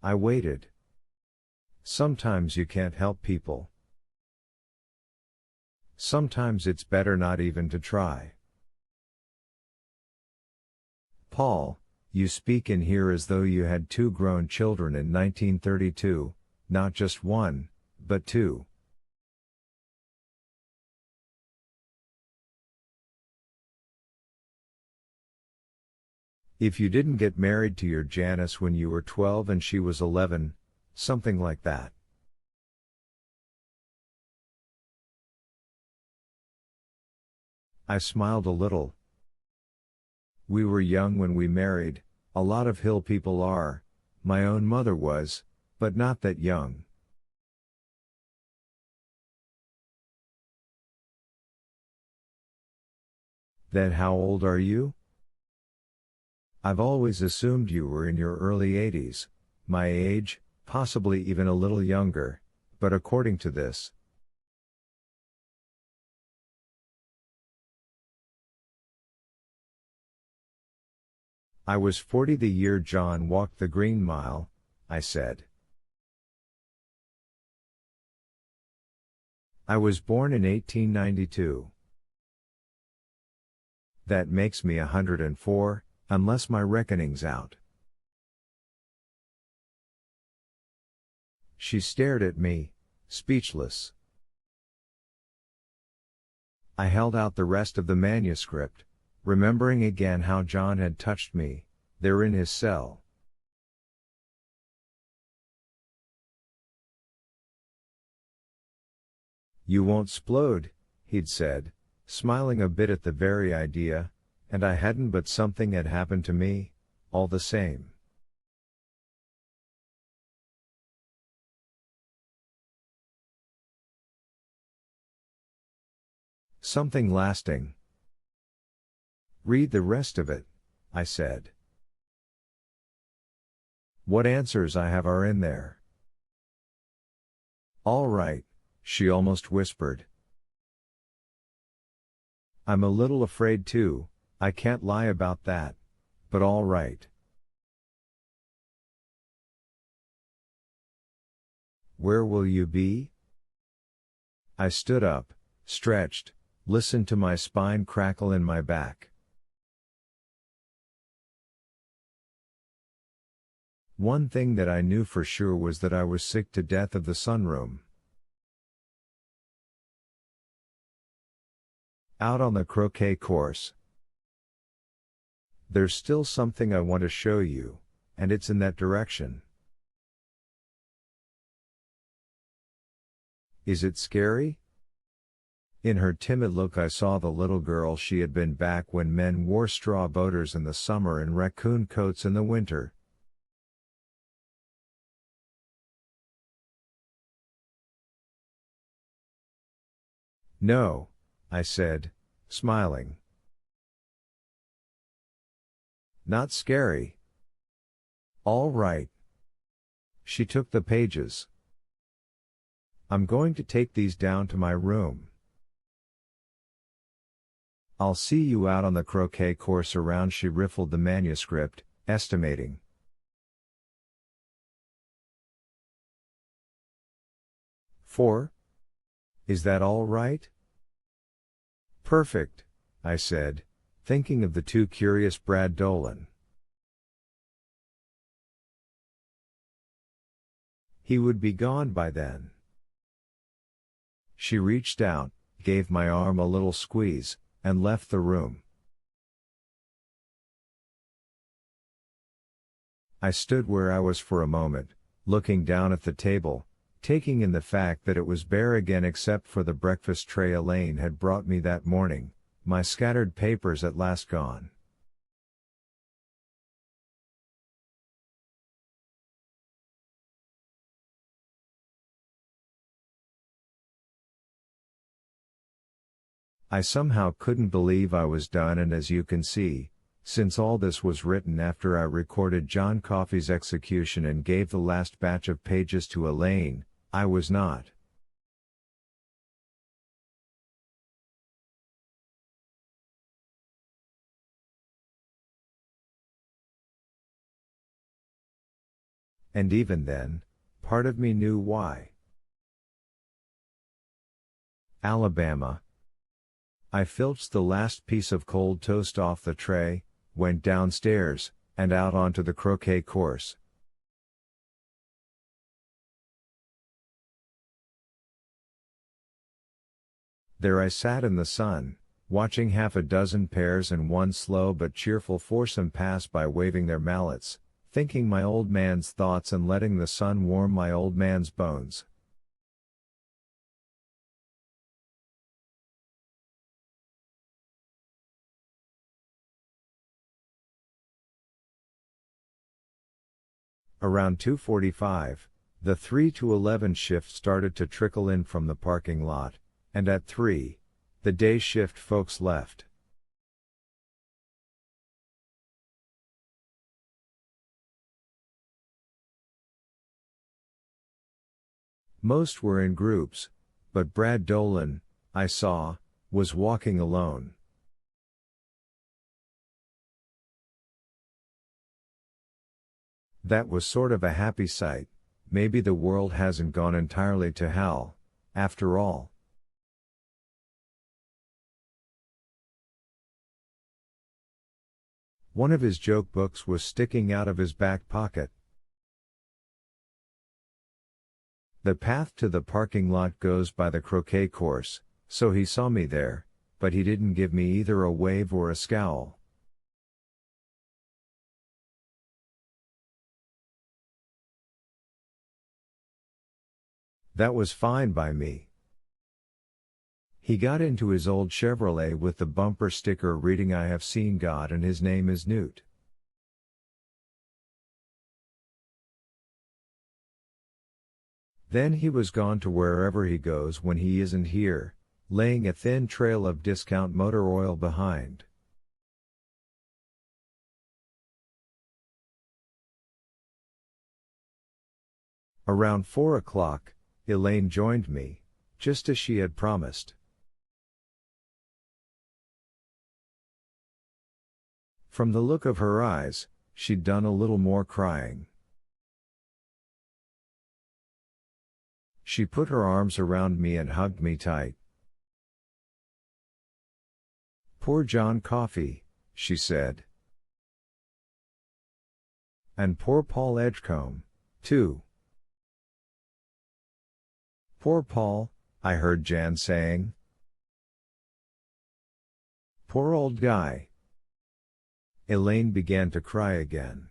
I waited. Sometimes you can't help people. Sometimes it's better not even to try. Paul, you speak in here as though you had 2 grown children in 1932, not just 1, but 2. If you didn't get married to your Janice when you were 12 and she was 11, something like that. I smiled a little. We were young when we married, a lot of Hill people are, my own mother was, but not that young. Then how old are you? I've always assumed you were in your early 80s, my age, possibly even a little younger, but according to this. I was 40 the year John walked the Green Mile, I said. I was born in 1892. That makes me 104, unless my reckoning's out. She stared at me, speechless. I held out the rest of the manuscript, remembering again how John had touched me, there in his cell. You won't splode, he'd said, smiling a bit at the very idea, and I hadn't, but something had happened to me, all the same. Something lasting. Read the rest of it, I said. What answers I have are in there. All right, she almost whispered. I'm a little afraid too, I can't lie about that, but all right. Where will you be? I stood up, stretched, listened to my spine crackle in my back. One thing that I knew for sure was that I was sick to death of the sunroom. Out on the croquet course. There's still something I want to show you, and it's in that direction. Is it scary? In her timid look I saw the little girl she had been back when men wore straw boaters in the summer and raccoon coats in the winter. No, I said, smiling. Not scary. All right. She took the pages. I'm going to take these down to my room. I'll see you out on the croquet course around. She riffled the manuscript, estimating. "4? Is that all right?" "Perfect," I said, thinking of the too curious Brad Dolan. He would be gone by then. She reached out, gave my arm a little squeeze, and left the room. I stood where I was for a moment, looking down at the table, taking in the fact that it was bare again except for the breakfast tray Elaine had brought me that morning, my scattered papers at last gone. I somehow couldn't believe I was done, and as you can see, since all this was written after I recorded John Coffey's execution and gave the last batch of pages to Elaine, I was not. and even then, part of me knew why. Alabama. I filched the last piece of cold toast off the tray, went downstairs, and out onto the croquet course. There I sat in the sun, watching half a dozen pairs and one slow but cheerful foursome pass by waving their mallets, thinking my old man's thoughts and letting the sun warm my old man's bones. Around 2:45, the 3 to 11 shift started to trickle in from the parking lot, and at 3, the day shift folks left. Most were in groups, but Brad Dolan, I saw, was walking alone. That was sort of a happy sight. Maybe the world hasn't gone entirely to hell, after all. One of his joke books was sticking out of his back pocket. The path to the parking lot goes by the croquet course, so he saw me there, but he didn't give me either a wave or a scowl. That was fine by me. He got into his old Chevrolet with the bumper sticker reading "I have seen God and his name is Newt." Then he was gone to wherever he goes when he isn't here, laying a thin trail of discount motor oil behind. Around 4 o'clock, Elaine joined me, just as she had promised. From the look of her eyes, she'd done a little more crying. She put her arms around me and hugged me tight. "Poor John Coffey," she said. "And poor Paul Edgecombe, too." "Poor Paul," I heard Jan saying. "Poor old guy." Elaine began to cry again.